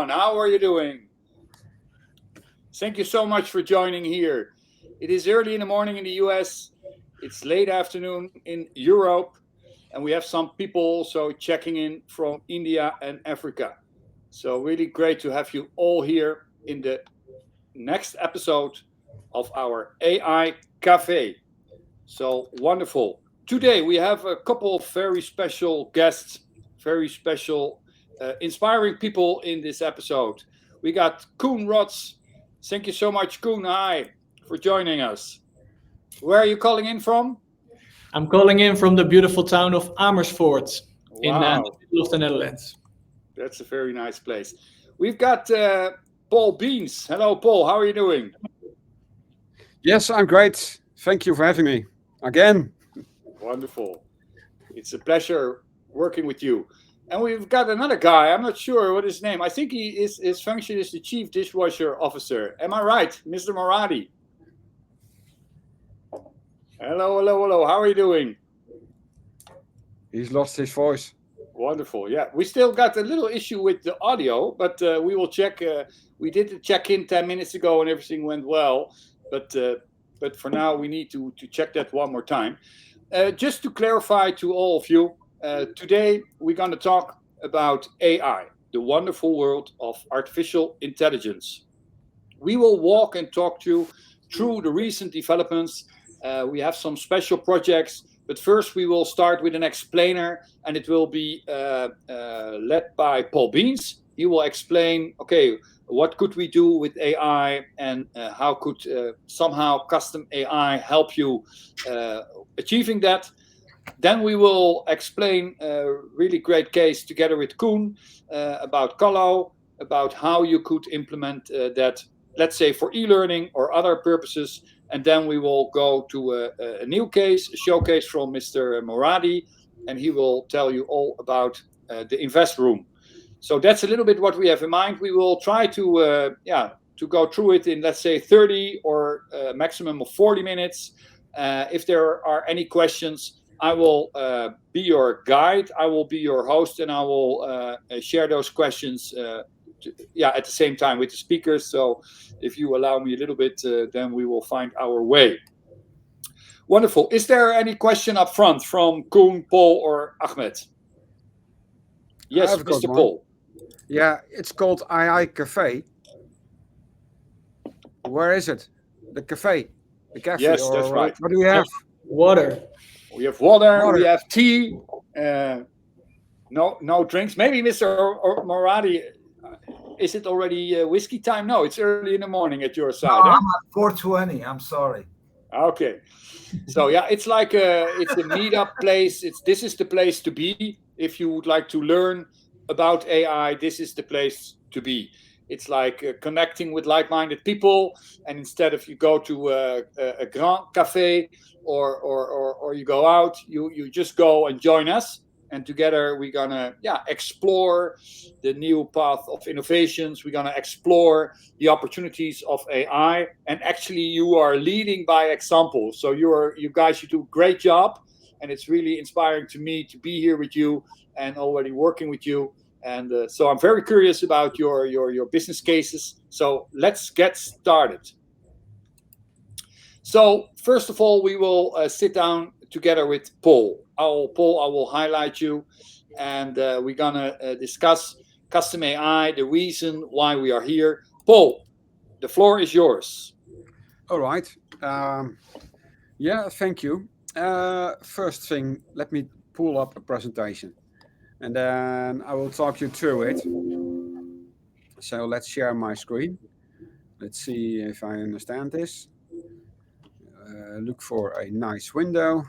everyone. How are you doing? Thank you so much for joining here. It is early in the morning in the US. It's late afternoon in Europe. And we have some people also checking in from India and Africa. So really great to have you all here in the next episode of our AI Cafe. So wonderful. Today we have a couple of very special guests, very special, inspiring people in this episode. We got Koen Rots. Thank you so much, Koen. Hi, for joining us. Where are you calling in from? I'm calling in from the beautiful town of Amersfoort in the middle of the Netherlands. That's a very nice place. We've got Paul Beans. Hello, Paul. How are you doing? Yes, I'm great. Thank you for having me again. Wonderful. It's a pleasure working with you. And we've got another guy. I'm not sure what his name. I think his function is the Chief Dishwasher Officer. Am I right, Mr. Moradi? Hello, hello, hello. How are you doing? He's lost his voice. Wonderful. Yeah, we still got a little issue with the audio, but we will check. We did the check-in 10 minutes ago and everything went well. But for now, we need to check that one more time. Just to clarify to all of you, today we're going to talk about AI, the wonderful world of artificial intelligence. We will walk and talk to you through the recent developments. We have some special projects, but first we will start with an explainer, and it will be led by Paul Beans. He will explain, okay, what could we do with AI, and how could somehow custom AI help you achieving that. Then we will explain a really great case together with Koen about Colo, about how you could implement that, let's say, for e-learning or other purposes. And then we will go to a new case, a showcase from Mr. Moradi, and he will tell you all about the invest room. So that's a little bit what we have in mind. We will try to go through it in, let's say, 30 or maximum of 40 minutes. If there are any questions, I will be your guide. I will be your host, and I will share those questions at the same time with the speakers. So if you allow me a little bit, then we will find our way. Wonderful. Is there any question up front from Koen, Paul, or Ahmed? Yes, Mr. Paul. Yeah, it's called AI Cafe. Where is it? The cafe? The cafe? Yes, that's right. What do we have? Water. We have water. We have tea. No drinks. Maybe Mr. Moradi, is it already whiskey time? No, it's early in the morning at your side. No, I'm at 4:20. I'm sorry. Okay. So yeah, it's like it's a meetup place. This is the place to be if you would like to learn about AI. This is the place to be. It's like connecting with like-minded people, and instead of you go to a grand cafe or you go out, you just go and join us. And together we're gonna explore the new path of innovations. We're gonna explore the opportunities of AI. And actually, you are leading by example. So you guys, you do a great job, and it's really inspiring to me to be here with you and already working with you. And so I'm very curious about your business cases. So let's get started. So first of all, we will sit down together with Paul. Paul, I will highlight you, and we're gonna discuss custom AI, the reason why we are here. Paul, the floor is yours. All right. Thank you. First thing, let me pull up a presentation, and then I will talk you through it. So let's share my screen. Let's see if I understand this. Look for a nice window.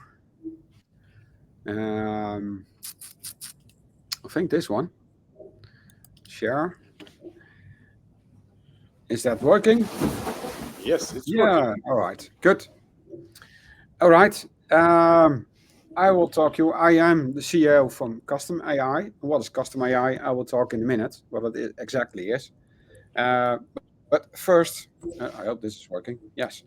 I think this one. Share. Is that working? Yes, it's working. All right. Good. All right. I will talk you. I am the CEO from Custom AI. What is Custom AI? I will talk in a minute what it exactly is. But first, I hope this is working. Yes.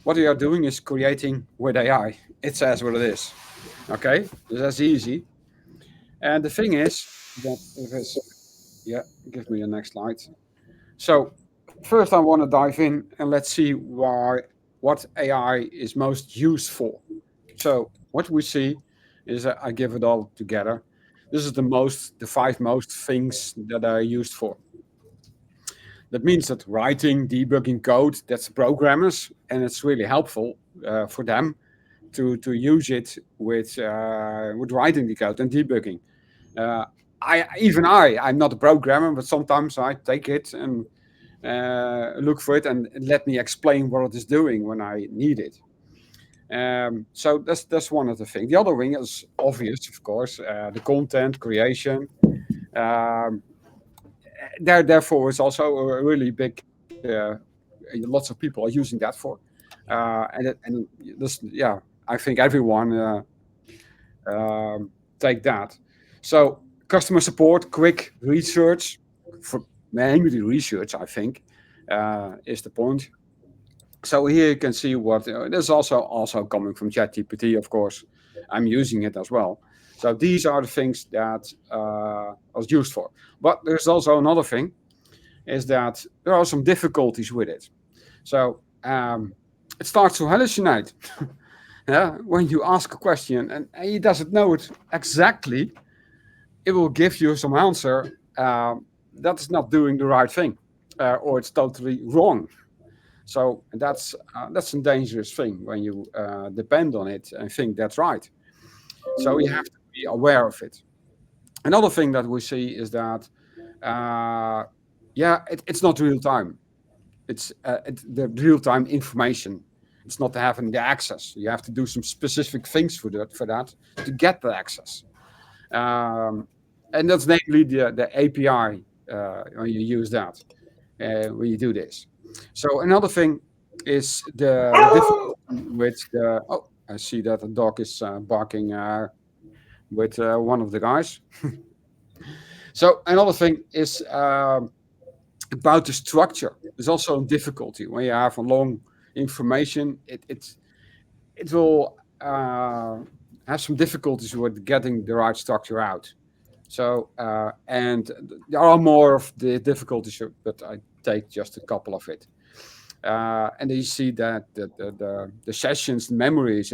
What we are doing is creating with AI. It says what it is. Okay, that's easy. And the thing is that if it's Yeah, give me the next slide. So first, I want to dive in and let's see what AI is most used for. So what we see is that I give it all together. This is the five most things that are used for. That means that writing, debugging code, that's programmers, and it's really helpful for them to use it with writing the code and debugging. Uh, I'm not a programmer, but sometimes I take it and look for it and let me explain what it is doing when I need it. So that's one of the things. The other thing is obvious, of course, the content creation. Um, therefore, it's also a really big. Lots of people are using that for, and this, yeah, I think everyone take that. So customer support, quick research, for mainly research, I think, is the point. So here you can see what this is also coming from ChatGPT, of course. I'm using it as well. So these are the things that I was used for. But there's also another thing, is that there are some difficulties with it. So it starts to hallucinate. Yeah, when you ask a question and he doesn't know it exactly, it will give you some answer that's not doing the right thing, or it's totally wrong. So that's a dangerous thing when you depend on it and think that's right. So you have to be aware of it. Another thing that we see is that uh, it's not real time. It's the real time information. It's not having the access. You have to do some specific things for that to get the access. Um, and that's namely the API when you use that when you do this. So another thing is the difficulty with the. Oh, I see that the dog is barking with one of the guys. So another thing is about the structure. There's also a difficulty when you have a long information. It will have some difficulties with getting the right structure out. So and there are more of the difficulties, but I take just a couple of it. And you see that the sessions memories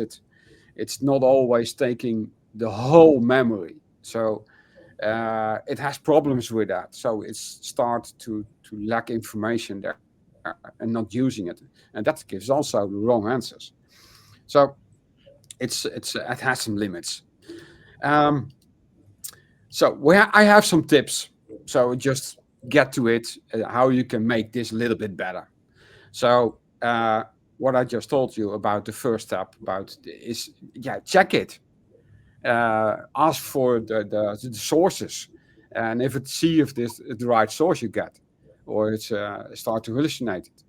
it's not always taking the whole memory. So it has problems with that. So it starts to lack information there and not using it, and that gives also the wrong answers. So it has some limits. Um, so I have some tips. So just get to it, how you can make this a little bit better. So what I just told you about the first step about is check it. Ask for the sources, and if it see if this is the right source you get, or it's start to hallucinate it.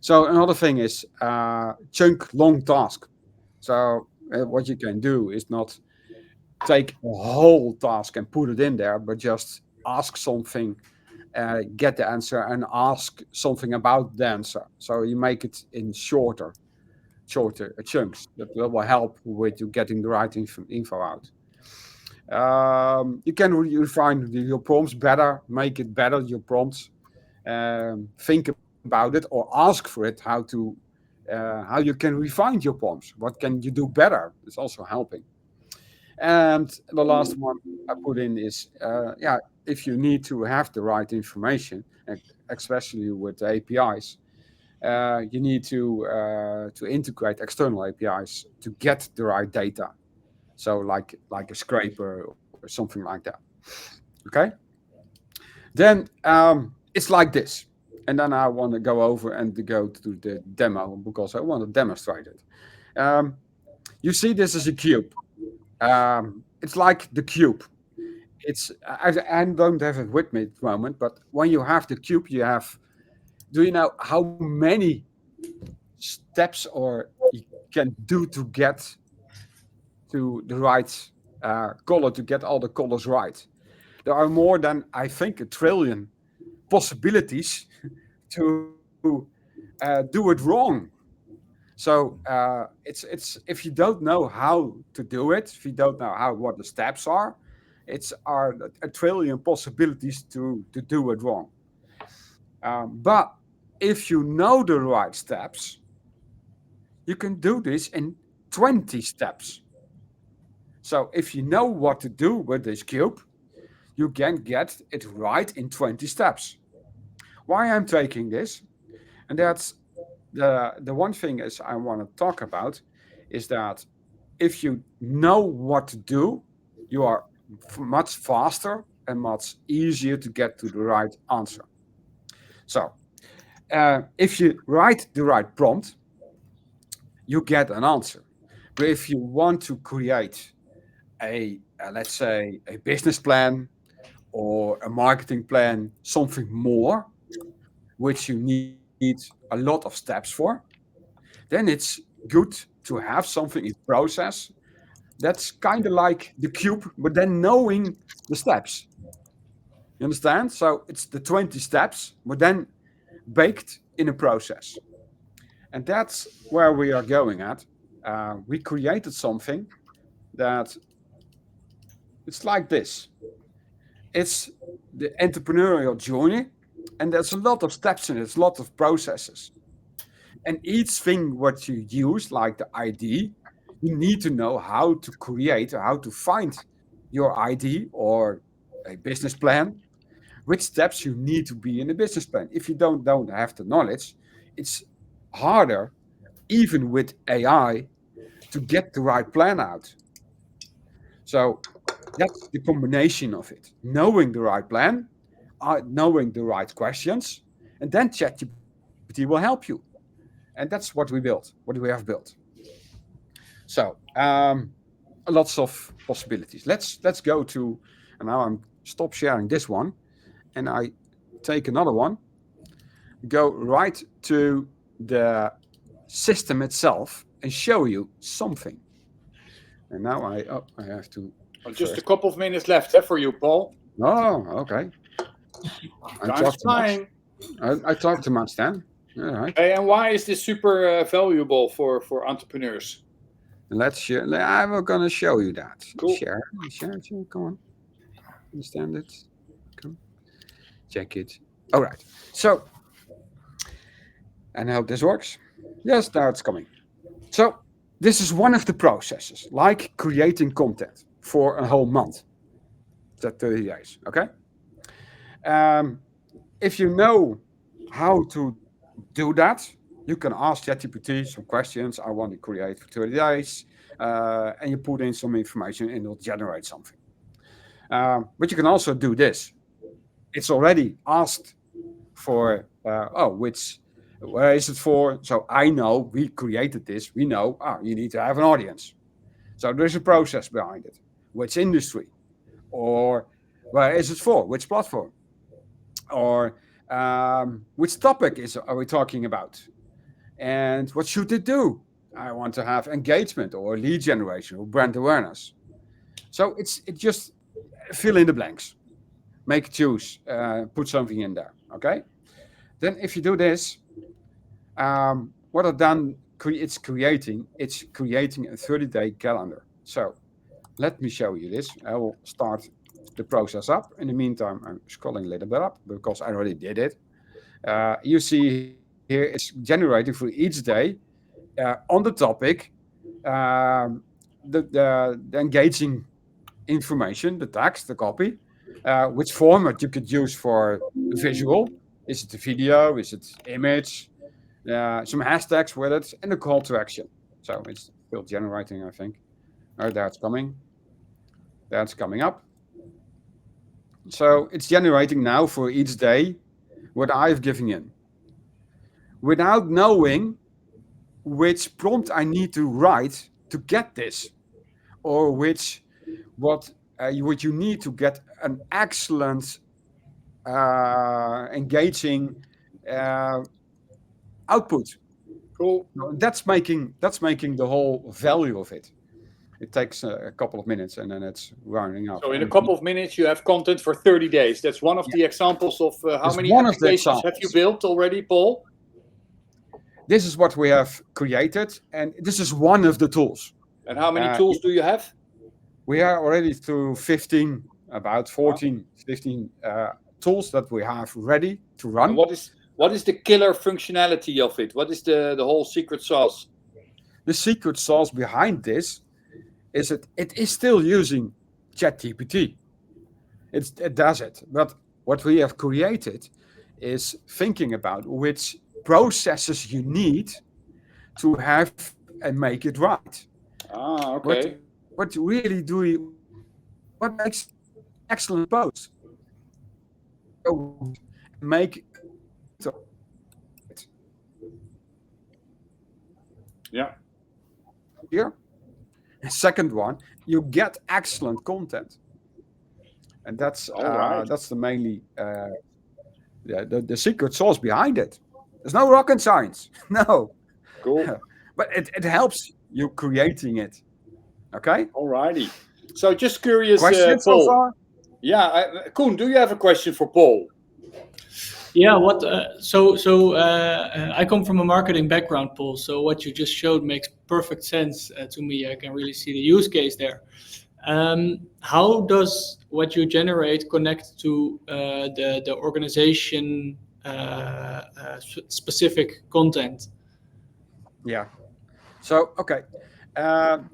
So another thing is chunk long task. So what you can do is not take a whole task and put it in there, but just ask something, get the answer, and ask something about the answer. So you make it in shorter chunks. That will help with you getting the right info out. You can refine your prompts better, make it better, your prompts. Think about it or ask for it, how you can refine your prompts. What can you do better? It's also helping. And the last one I put in is, if you need to have the right information, especially with APIs, you need to integrate external APIs to get the right data. So like a scraper or something like that. Okay. Then it's like this, and then I want to go over and to go to the demo because I want to demonstrate it. Um, you see, this is a cube. It's like the cube. I don't have it with me at the moment, but when you have the cube, you have. Do you know how many steps or you can do to get to the right color to get all the colors right? There are more than I think a trillion possibilities to do it wrong. So it's if you don't know how to do it, if you don't know what the steps are, It's are a trillion possibilities to do it wrong. But if you know the right steps, you can do this in 20 steps. So if you know what to do with this cube, you can get it right in 20 steps. Why I'm taking this, and that's the one thing is I want to talk about, is that if you know what to do, you are much faster and much easier to get to the right answer. So if you write the right prompt, you get an answer. But if you want to create let's say a business plan or a marketing plan, something more, which you need a lot of steps for, then it's good to have something in process that's kind of like the cube, but then knowing the steps. You understand? So it's the 20 steps, but then baked in a process. And that's where we are going at. We created something that it's like this. It's the entrepreneurial journey, and there's a lot of steps in it, it's a lot of processes. And each thing what you use, like the ID, you need to know how to create or how to find your ID or a business plan, which steps you need to be in a business plan. If you don't have the knowledge, it's harder, even with AI, to get the right plan out. So that's the combination of it. Knowing the right plan, knowing the right questions, and then ChatGPT will help you. And that's what we built, what we have built. So lots of possibilities. Let's go to, and now I'm stop sharing this one, and I take another one. Go right to the system itself and show you something. And now I have to. Just a couple of minutes left for you, Paul. Oh, okay. Time's flying. I talk too much then. All right. Hey, and why is this super valuable for entrepreneurs? Let's share. I'm going to show you that. Cool. Share. Come on. Understand it. Come. Check it. All right. So, and I hope this works. Yes, now it's coming. So, this is one of the processes, like creating content for a whole month. That's 30 days. Okay. If you know how to do that, you can ask ChatGPT some questions. I want to create for 30 days, and you put in some information, and it'll generate something. But you can also do this. It's already asked for. Where is it for? So I know we created this. We know you need to have an audience. So there's a process behind it. Which industry, or where is it for? Which platform, or which topic are we talking about? And what should it do? I want to have engagement or lead generation or brand awareness. So it just fill in the blanks, choose, put something in there. Okay. Then if you do this, what I've done, it's creating a 30-day calendar. So let me show you this. I will start the process up. In the meantime, I'm scrolling a little bit up because I already did it. You see here it's generating for each day on the topic, the engaging information, the text, the copy, which format you could use for the visual. Is it a video? Is it image? Some hashtags with it, and a call to action. So it's still generating, I think. Oh, that's coming. That's coming up. So it's generating now for each day what I've given in. Without knowing which prompt I need to write to get this, or what you need to get an excellent, engaging output. Cool. That's making the whole value of it. It takes a couple of minutes and then it's rounding up. So in a couple of minutes, you have content for 30 days. That's one of the examples of how many applications have you built already, Paul? This is what we have created, and this is one of the tools. And how many tools do you have? We are already through 15 about 14, 15 tools that we have ready to run. And what is the killer functionality of it? What is the whole secret sauce? The secret sauce behind this is that it is still using ChatGPT. It does it, but what we have created is thinking about which processes you need to have and make it right. Ah, okay. What really do you? What makes excellent post? Make Yeah. here. Second one, you get excellent content, and that's Alright. that's the mainly the secret sauce behind it. There's no rocket science, no, Cool. but it helps you creating it. Okay. Alrighty. So just curious, Questions so Paul. far? Yeah, Koen, do you have a question for Paul? Yeah, I come from a marketing background, Paul. So what you just showed makes perfect sense to me. I can really see the use case there. How does what you generate connect to the organization specific content? Yeah. So okay,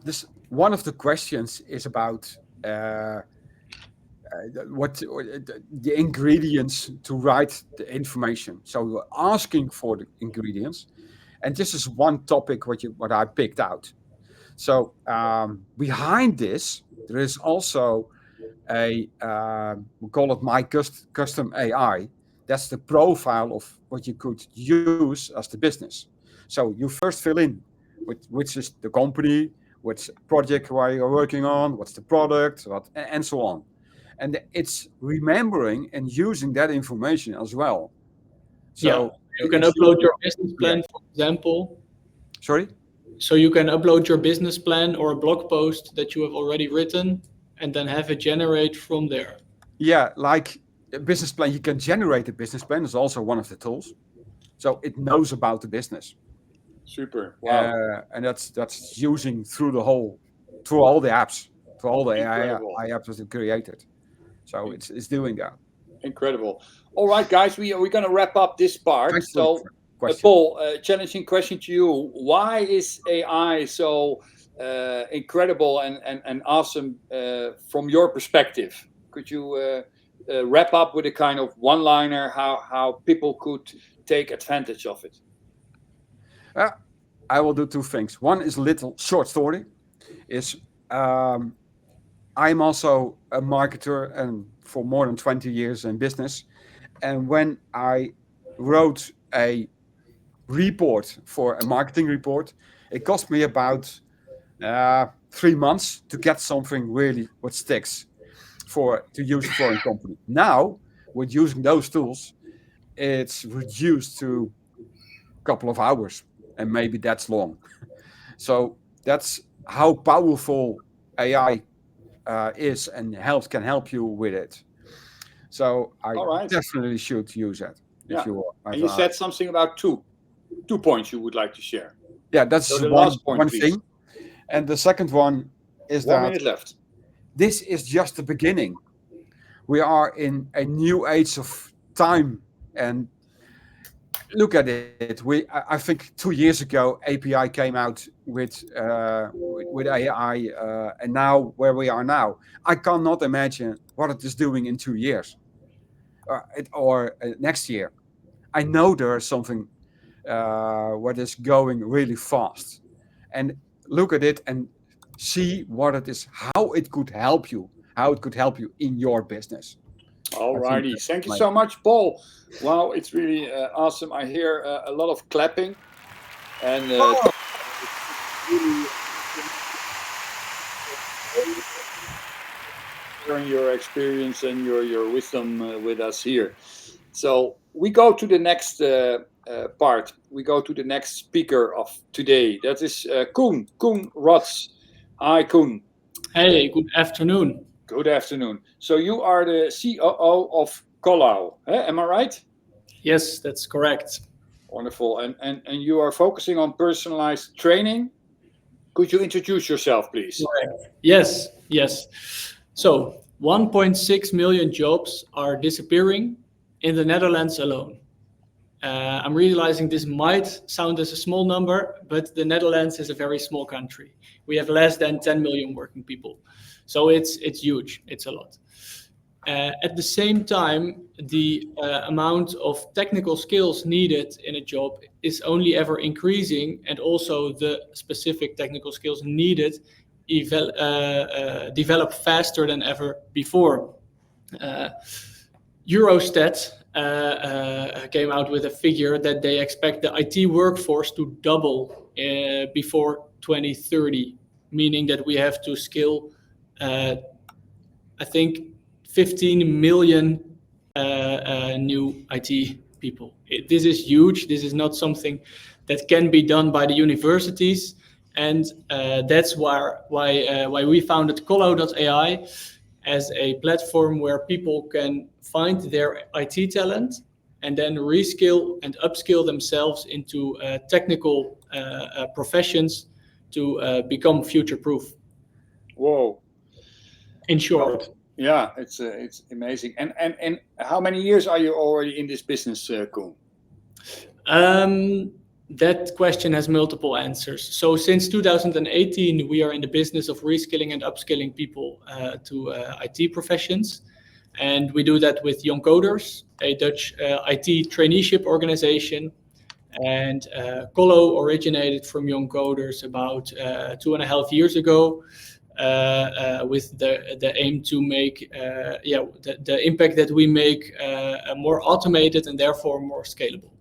this one of the questions is about what the ingredients to write the information. So you're asking for the ingredients, and this is one topic what I picked out. So behind this, there is also a we call it my custom AI. That's the profile of what you could use as the business. So you first fill in with which is the company, which project where you're working on, what's the product, and so on. And it's remembering and using that information as well. So you can upload your business plan, for example. Sorry? So you can upload your business plan or a blog post that you have already written and then have it generate from there. Yeah, like a business plan, you can generate a business plan. Is also one of the tools. So it knows about the business. Super. Wow. And that's using through all the apps, through all the AI apps that it created. So it's doing that. Incredible. All right, guys, we're going to wrap up this part. Thanks So, Paul, challenging question to you. Why is AI so incredible and awesome from your perspective? Could you wrap up with a kind of one-liner how people could take advantage of it? I will do two things. One is a little short story. I'm also a marketer and for more than 20 years in business. And when I wrote a report for a marketing report, it cost me about 3 months to get something really what sticks to use for a company. Now, with using those tools, it's reduced to a couple of hours, and maybe that's long. So that's how powerful AI is and can help you with it. So I definitely should use it. Yeah. And you said something about two points you would like to share. Yeah, that's so the last point, one please. thing. And the second one is 1 minute left. This is just the beginning. We are in a new age of time, and look at it. I think 2 years ago, API came out with AI, and now where we are now, I cannot imagine what it is doing in 2 years or next year. I know there is something what is going really fast, and look at it and see what it is, how it could help you in your business. Alrighty, thank you so much, Paul. Wow, it's really awesome. I hear a lot of clapping and sharing your experience and your wisdom with us here. So we go to the next part. We go to the next speaker of today. That is Koen Rots. Hi, Koen. Hey, good afternoon. Good afternoon. So you are the COO of Collau, am I right? Yes, that's correct. Wonderful. And you are focusing on personalized training. Could you introduce yourself, please? Correct. Yes. So 1.6 million jobs are disappearing in the Netherlands alone. I'm realizing this might sound as a small number, but the Netherlands is a very small country. We have less than 10 million working people. So it's huge, it's a lot. At the same time, the amount of technical skills needed in a job is only ever increasing, and also the specific technical skills needed develop faster than ever before. Eurostat came out with a figure that they expect the IT workforce to double before 2030, meaning that we have to skill, I think, 15 million new IT people. This is huge. This is not something that can be done by the universities, and that's why we founded Colo.ai as a platform where people can find their IT talent and then reskill and upskill themselves into technical professions to become future-proof. Whoa. In short. Yeah, it's amazing. And how many years are you already in this business, Koen? That question has multiple answers. So since 2018, we are in the business of reskilling and upskilling people to IT professions. And we do that with Young Coders, a Dutch IT traineeship organization. And Colo originated from Young Coders about 2.5 years ago. With the aim to make the impact that we make more automated and therefore more scalable.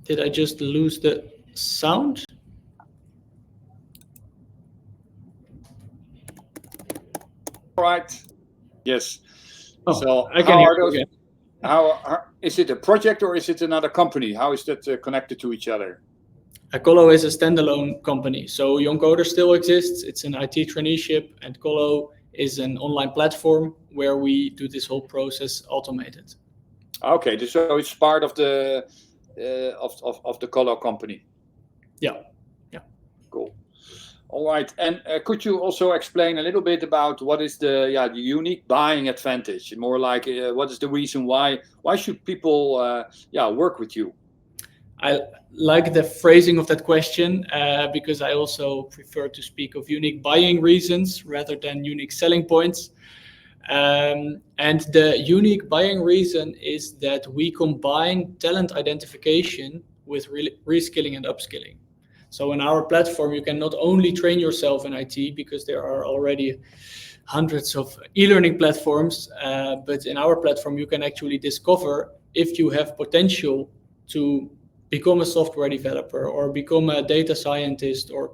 Did I just lose the sound? All right. Yes. Oh, so I can hear you again. How is it a project or is it another company? How is that connected to each other? Colo is a standalone company. So Young Coder still exists. It's an IT traineeship, and Colo is an online platform where we do this whole process automated. Okay, so it's part of the of the Colo company. Yeah. Cool. All right, and could you also explain a little bit about what is the unique buying advantage? More like what is the reason why should people work with you? I like the phrasing of that question because I also prefer to speak of unique buying reasons rather than unique selling points. And the unique buying reason is that we combine talent identification with reskilling and upskilling. So in our platform, you can not only train yourself in IT because there are already hundreds of e-learning platforms, but in our platform, you can actually discover if you have potential to become a software developer or become a data scientist or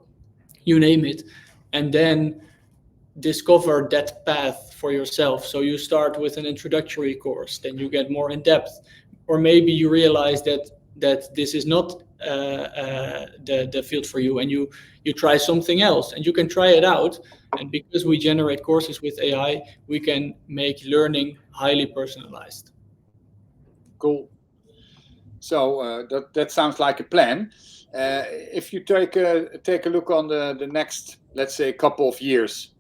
you name it, and then discover that path for yourself. So you start with an introductory course, then you get more in depth, or maybe you realize that this is not the field for you, and you try something else, and you can try it out. And because we generate courses with AI, we can make learning highly personalized. Cool. So that sounds like a plan. If you take a look on the next, let's say, couple of years.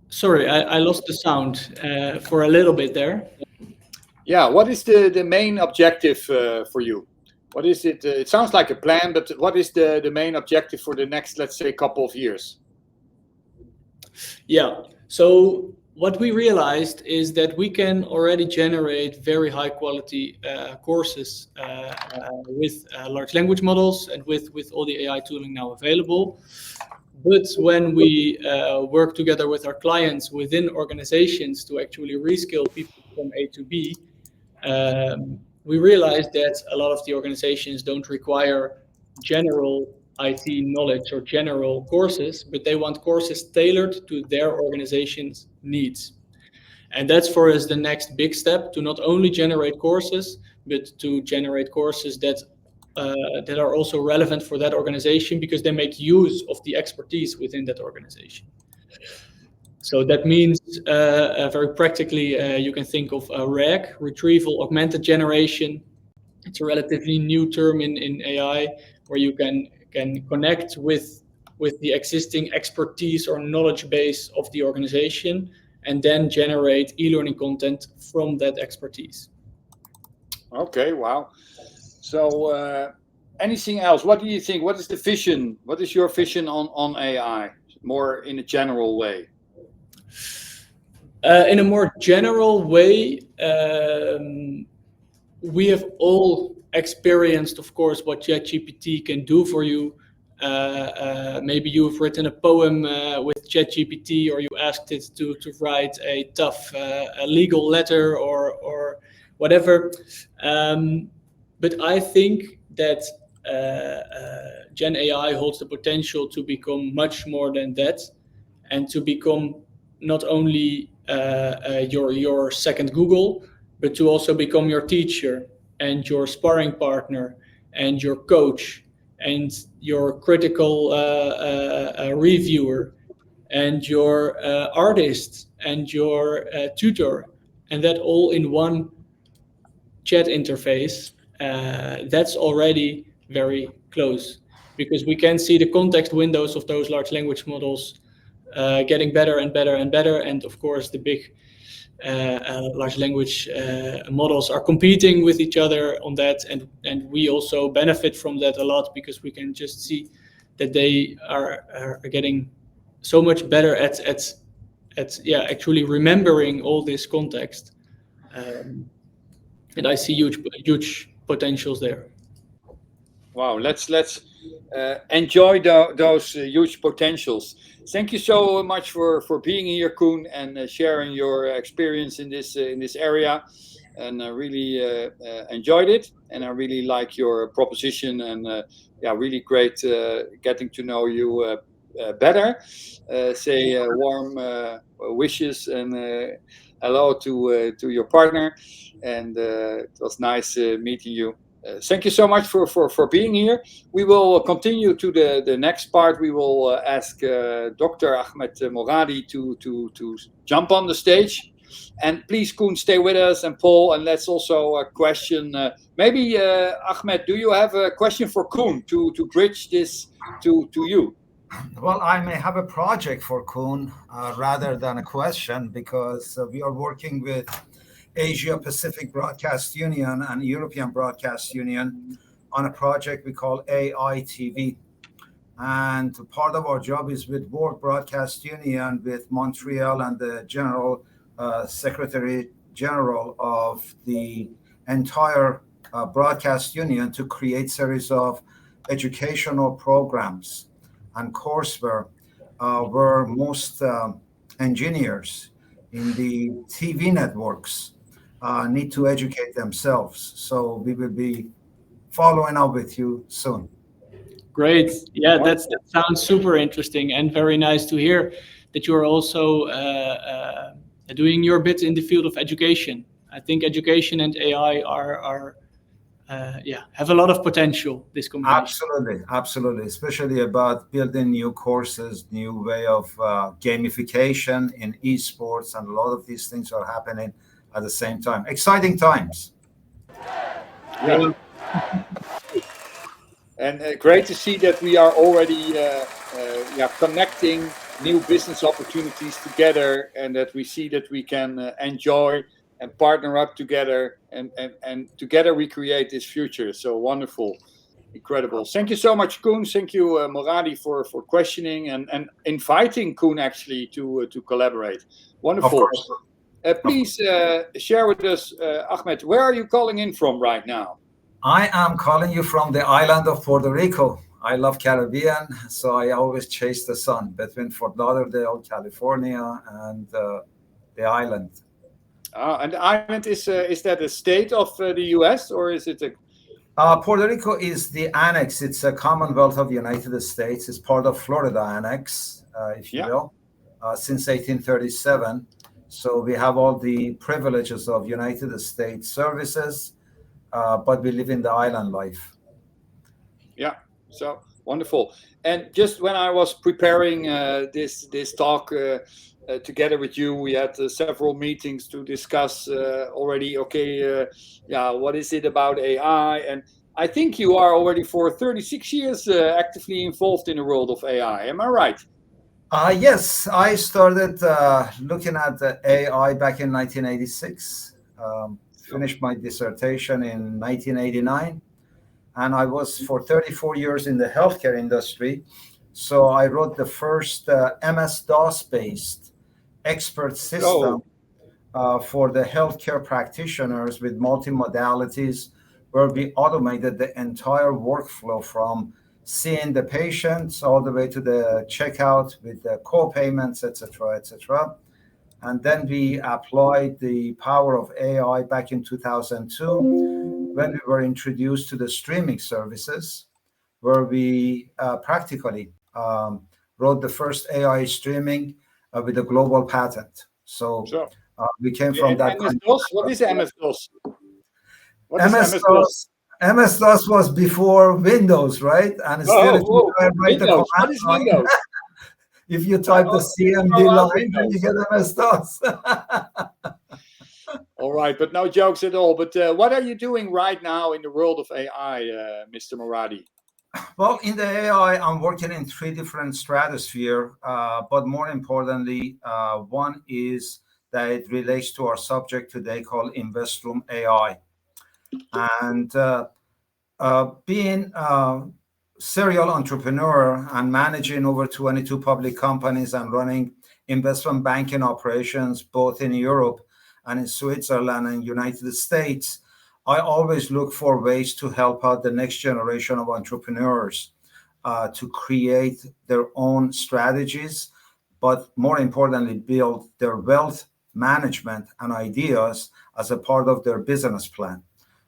Sorry, I lost the sound for a little bit there. Yeah, what is the main objective for you? What is it? It sounds like a plan, but what is the main objective for the next, let's say, couple of years? Yeah, so what we realized is that we can already generate very high quality courses with large language models and with all the AI tooling now available. But when we work together with our clients within organizations to actually reskill people from A to B, we realized that a lot of the organizations don't require general IT knowledge or general courses, but they want courses tailored to their organization's needs. And that's for us the next big step, to not only generate courses, but to generate courses that that are also relevant for that organization because they make use of the expertise within that organization. So that means very practically, you can think of RAG, retrieval augmented generation. It's a relatively new term in AI, where you can connect with the existing expertise or knowledge base of the organization, and then generate e-learning content from that expertise. Okay, wow. So anything else? What do you think? What is the vision? What is your vision on AI? More in a general way. In a more general way, we have all experienced, of course, what ChatGPT can do for you. Maybe you've written a poem with ChatGPT, or you asked it to write a tough legal letter or whatever. But I think that Gen AI holds the potential to become much more than that, and to become not only your second Google, but to also become your teacher and your sparring partner and your coach and your critical reviewer and your artist and your tutor, and that all in one chat interface. That's already very close, because we can see the context windows of those large language models getting better and better and better. And of course, the big large language models are competing with each other on that, and we also benefit from that a lot, because we can just see that they are getting so much better at actually remembering all this context, and I see huge potentials there. Wow, let's enjoy those huge potentials. Thank you so much for being here, Koen, and sharing your experience in this area. And I really enjoyed it, and I really like your proposition. And really great getting to know you better. Say warm wishes and hello to your partner. And it was nice meeting you. Thank you so much for being here. We will continue to the next part. We will ask Dr. Ahmed Moradi to jump on the stage. And please, Koen, stay with us, and Paul, and let's also question. Maybe, Ahmed, do you have a question for Koen to bridge this to you? Well, I may have a project for Koen rather than a question, because we are working with Asia Pacific Broadcast Union and European Broadcast Union on a project we call AI TV. And part of our job is with World Broadcast Union, with Montreal, and the General Secretary General of the entire Broadcast Union, to create series of educational programs and courseware where most engineers in the TV networks need to educate themselves. So we will be following up with you soon. Great. Yeah, that sounds super interesting, and very nice to hear that you're also doing your bit in the field of education. I think education and AI have a lot of potential, this combination. Absolutely, especially about building new courses, new way of gamification in esports, and a lot of these things are happening at the same time. Exciting times. Yeah. And great to see that we are already connecting new business opportunities together, and that we see that we can enjoy and partner up together, and together we create this future. So wonderful, incredible. Thank you so much, Koen. Thank you, Moradi, for questioning and inviting Koen actually to collaborate. Wonderful. Please share with us, Ahmed, where are you calling in from right now? I am calling you from the island of Puerto Rico. I love Caribbean, so I always chase the sun between Fort Lauderdale, California, and the island. And the island, is that a state of the U.S. or is it a... Puerto Rico is the annex. It's a Commonwealth of the United States. It's part of Florida Annex, if you will, since 1837. So we have all the privileges of United States services, but we live in the island life. Yeah, so wonderful. And just when I was preparing this talk together with you, we had several meetings to discuss already. Okay, yeah, what is it about AI? And I think you are already for 36 years actively involved in the world of AI. Am I right? Yes, I started looking at the AI back in 1986. Finished my dissertation in 1989, and I was for 34 years in the healthcare industry. So I wrote the first MS-DOS based expert system So for the healthcare practitioners with multimodalities, where we automated the entire workflow from seeing the patients all the way to the checkout with the co-payments, etc., etc. And then we applied the power of AI back in 2002 when we were introduced to the streaming services, where we practically wrote the first AI streaming with a global patent. So so we came from and that MS kind DOS. What is MS DOS? What of is MS DOS? MS-DOS was before Windows, right? And still, Oh, if you whoa. write the Windows. What command is line, Windows? if you I type the only know CMD about line, then you Windows. get MS-DOS. All right, but no jokes at all. But what are you doing right now in the world of AI, Mr. Moradi? Well, in the AI, I'm working in three different stratosphere, but more importantly, one is that it relates to our subject today called Investroom AI. And being a serial entrepreneur and managing over 22 public companies and running investment banking operations both in Europe and in Switzerland and United States, I always look for ways to help out the next generation of entrepreneurs to create their own strategies, but more importantly, build their wealth management and ideas as a part of their business plan.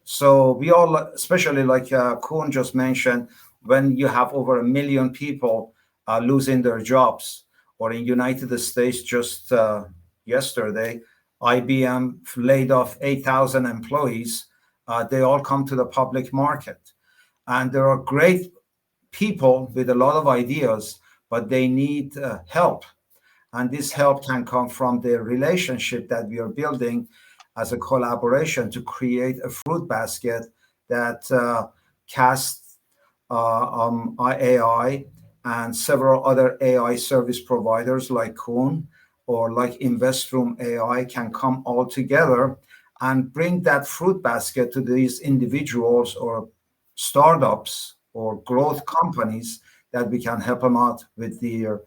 So we all, especially like Kuhn just mentioned, when you have over 1 million people losing their jobs, or in United States just yesterday, IBM laid off 8,000 employees. They all come to the public market, and there are great people with a lot of ideas, but they need help. And this help can come from the relationship that we are building as a collaboration to create a fruit basket that casts AI and several other AI service providers like Kuhn or like Investroom AI can come all together and bring that fruit basket to these individuals or startups or growth companies, that we can help them out with their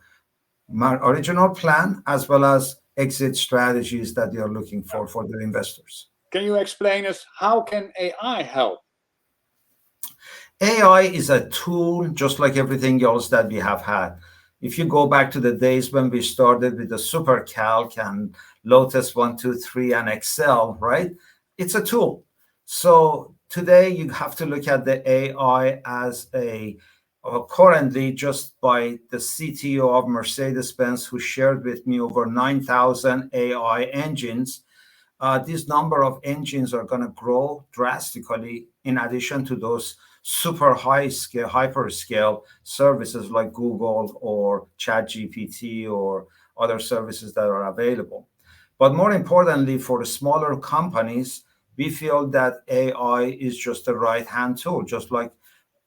original plan as well as exit strategies that they are looking for their investors. Can you explain us how can AI help? AI is a tool just like everything else that we have had. If you go back to the days when we started with the SuperCalc and Lotus 123 and Excel, right? It's a tool. So today you have to look at the AI as currently, just by the CTO of Mercedes-Benz, who shared with me over 9,000 AI engines. This number of engines are going to grow drastically in addition to those super high scale, hyperscale services like Google or ChatGPT or other services that are available. But more importantly, for the smaller companies, we feel that AI is just a right hand tool, just like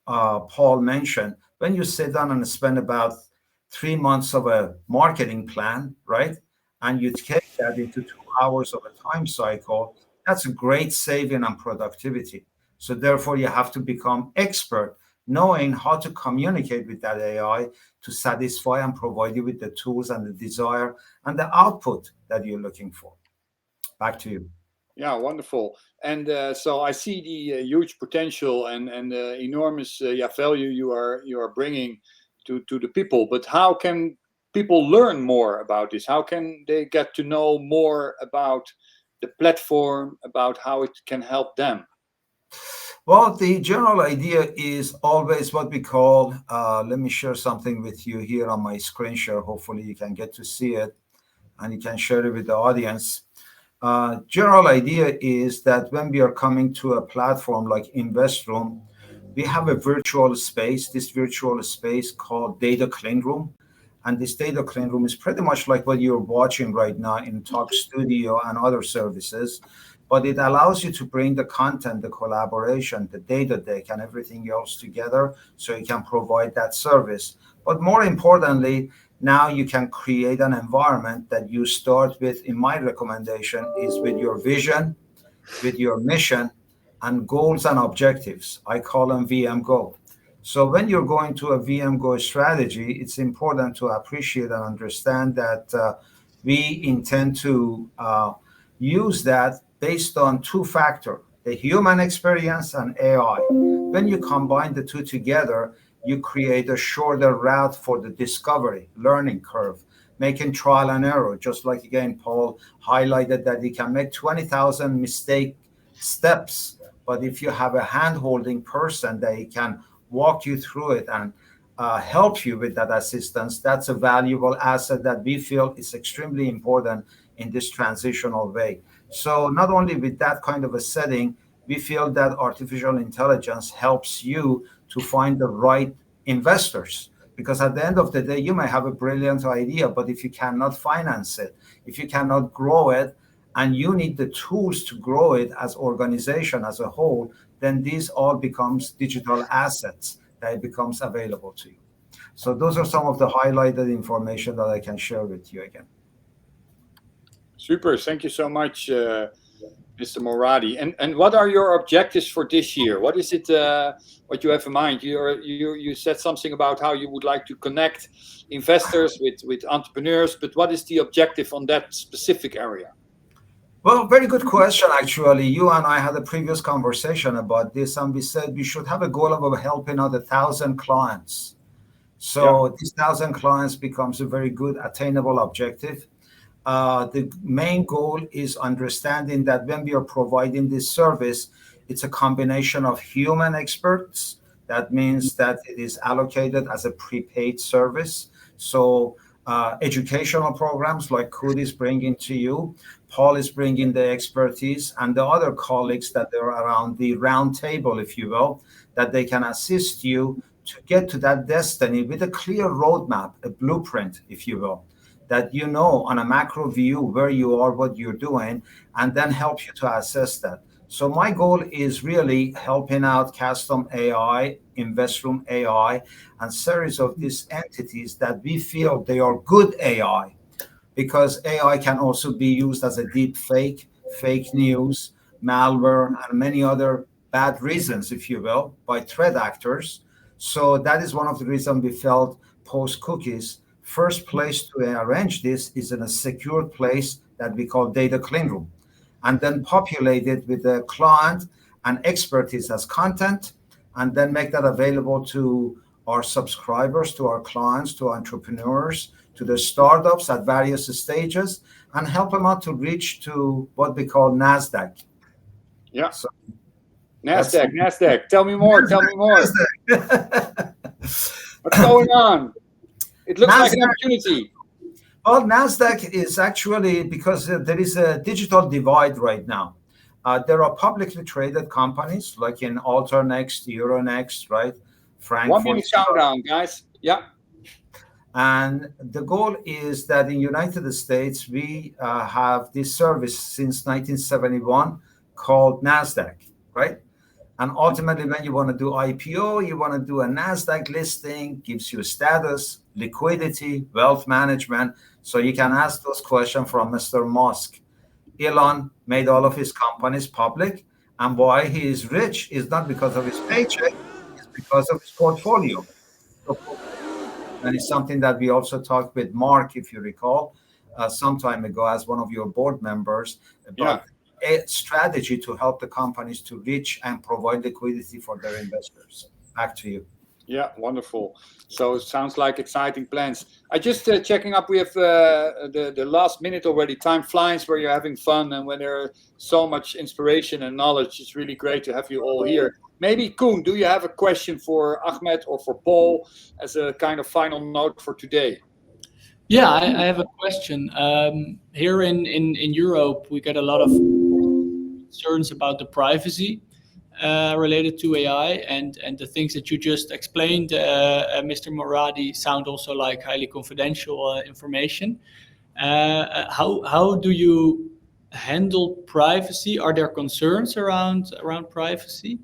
Paul mentioned. When you sit down and spend about 3 months of a marketing plan, right? And you take that into 2 hours of a time cycle, that's a great saving and productivity. So therefore, you have to become expert knowing how to communicate with that AI to satisfy and provide you with the tools and the desire and the output that you're looking for. Back to you. Yeah, wonderful. And so I see the huge potential and enormous value you are bringing to the people. But how can people learn more about this? How can they get to know more about the platform, about how it can help them? Well, the general idea is always what we call, let me share something with you here on my screen share. Hopefully you can get to see it and you can share it with the audience. General idea is that when we are coming to a platform like Investroom, we have a virtual space, this virtual space called Data Clean Room. And this Data Clean Room is pretty much like what you're watching right now in Talk Studio and other services. But it allows you to bring the content, the collaboration, the data deck, and everything else together so you can provide that service. But more importantly, now you can create an environment that you start with, in my recommendation, is with your vision, with your mission, and goals and objectives. I call them VM Go. So when you're going to a VM Go strategy, it's important to appreciate and understand that we intend to use that based on two factors, the human experience and AI. When you combine the two together, you create a shorter route for the discovery, learning curve, making trial and error. Just like, again, Paul highlighted that you can make 20,000 mistake steps, but if you have a hand-holding person that he can walk you through it and help you with that assistance, that's a valuable asset that we feel is extremely important in this transitional way. So not only with that kind of a setting, we feel that artificial intelligence helps you to find the right investors. Because at the end of the day, you may have a brilliant idea, but if you cannot finance it, if you cannot grow it, and you need the tools to grow it as organization as a whole, then these all becomes digital assets that it becomes available to you. So those are some of the highlighted information that I can share with you again. Super. Thank you so much, Mr. Moradi. And what are your objectives for this year? What is it? What you have in mind? You said something about how you would like to connect investors with entrepreneurs, but what is the objective on that specific area? Well, very good question, actually. You and I had a previous conversation about this, and we said we should have a goal of helping out 1,000 clients. So these 1,000 clients becomes a very good attainable objective. The main goal is understanding that when we are providing this service, it's a combination of human experts. That means that it is allocated as a prepaid service. So educational programs like Koen is bringing to you, Paul is bringing the expertise, and the other colleagues that are around the round table, if you will, that they can assist you to get to that destiny with a clear roadmap, a blueprint, if you will, that you know on a macro view where you are, what you're doing, and then help you to assess that. So my goal is really helping out Custom AI, InvestRoom AI, and series of these entities that we feel they are good AI, because AI can also be used as a deep fake news, malware, and many other bad reasons, if you will, by threat actors. So that is one of the reasons we felt post-cookies, first place to arrange this is in a secure place that we call Data Clean Room, and then populate it with the client and expertise as content, and then make that available to our subscribers, to our clients, to entrepreneurs, to the startups at various stages, and help them out to reach to what we call NASDAQ. Yeah. So NASDAQ. Tell me more. What's going on? It looks like an opportunity. Well, NASDAQ is actually because there is a digital divide right now. There are publicly traded companies like in Alternext, Euronext, right? Frankfurt. 1 minute countdown, guys. Yeah. And the goal is that in United States, we have this service since 1971 called NASDAQ, right? And ultimately, when you want to do IPO, you want to do a NASDAQ listing, gives you status, liquidity, wealth management. So you can ask those questions from Mr. Musk. Elon made all of his companies public. And why he is rich is not because of his paycheck, it's because of his portfolio. And it's something that we also talked with Mark, if you recall, some time ago as one of your board members about a strategy to help the companies to reach and provide liquidity for their investors. Back to you. Yeah, wonderful. So it sounds like exciting plans. I just checking up. We have the last minute already. Time flies where you're having fun and when there's so much inspiration and knowledge. It's really great to have you all here. Maybe Koen, do you have a question for Ahmed or for Paul as a kind of final note for today? Yeah, I have a question. Here in Europe, we get a lot of concerns about the privacy. related to AI, and the things that you just explained, Mr. Moradi, sound also like highly confidential information. How do you handle privacy? Are there concerns around privacy?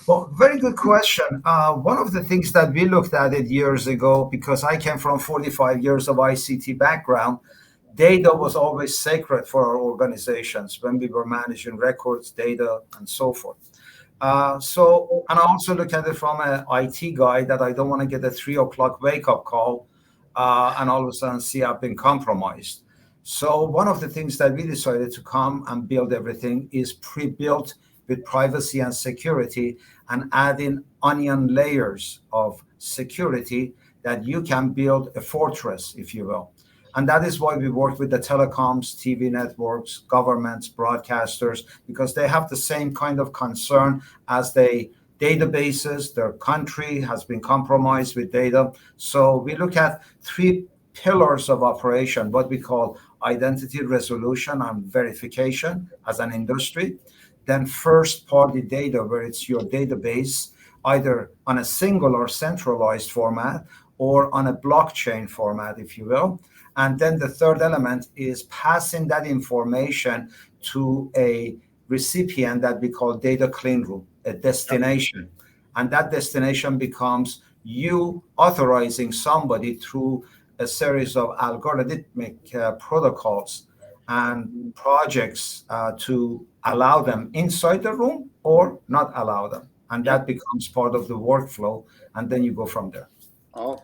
Well, very good question. One of the things that we looked at it years ago, because I came from 45 years of ICT background, data was always sacred for our organizations when we were managing records, data, and so forth. And I also look at it from an IT guy, that I don't want to get a 3 o'clock wake-up call and all of a sudden see I've been compromised. So one of the things that we decided to come and build everything is pre-built with privacy and security, and add in onion layers of security that you can build a fortress, if you will. And that is why we work with the telecoms, TV networks, governments, broadcasters, because they have the same kind of concern as the databases. Their country has been compromised with data. So we look at 3 pillars of operation, what we call identity resolution and verification as an industry. Then first-party data, where it's your database, either on a single or centralized format, or on a blockchain format, if you will. And then the third element is passing that information to a recipient that we call data clean room, a destination. And that destination becomes you authorizing somebody through a series of algorithmic protocols and projects to allow them inside the room or not allow them. And that becomes part of the workflow. And then you go from there. Oh.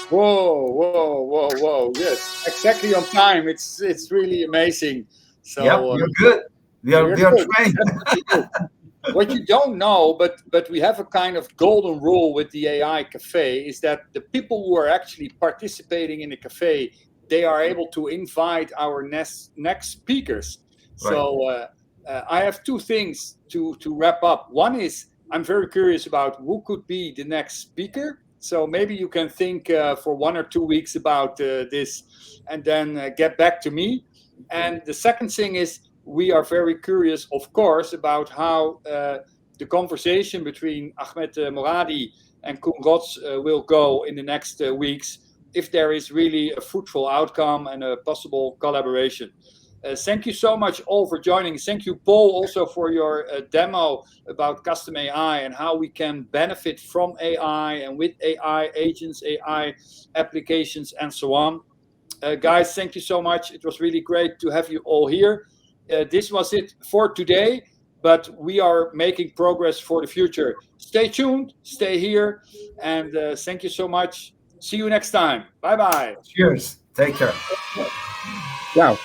Whoa. Yes, exactly on time. It's really amazing. So you're good. We are trained. What you don't know, but we have a kind of golden rule with the AI Cafe, is that the people who are actually participating in the cafe, they are able to invite our next speakers. Right. So I have 2 things to wrap up. One is, I'm very curious about who could be the next speaker. So maybe you can think for 1 or 2 weeks about this, and then get back to me. And the second thing is, we are very curious, of course, about how the conversation between Ahmed Moradi and Koen Rots will go in the next weeks, if there is really a fruitful outcome and a possible collaboration. Thank you so much all for joining. Thank you, Paul, also for your demo about custom AI and how we can benefit from AI and with AI agents, AI applications, and so on. Guys, thank you so much. It was really great to have you all here. This was it for today, but we are making progress for the future. Stay tuned, stay here, and thank you so much. See you next time. Bye-bye. Cheers. Take care. Ciao.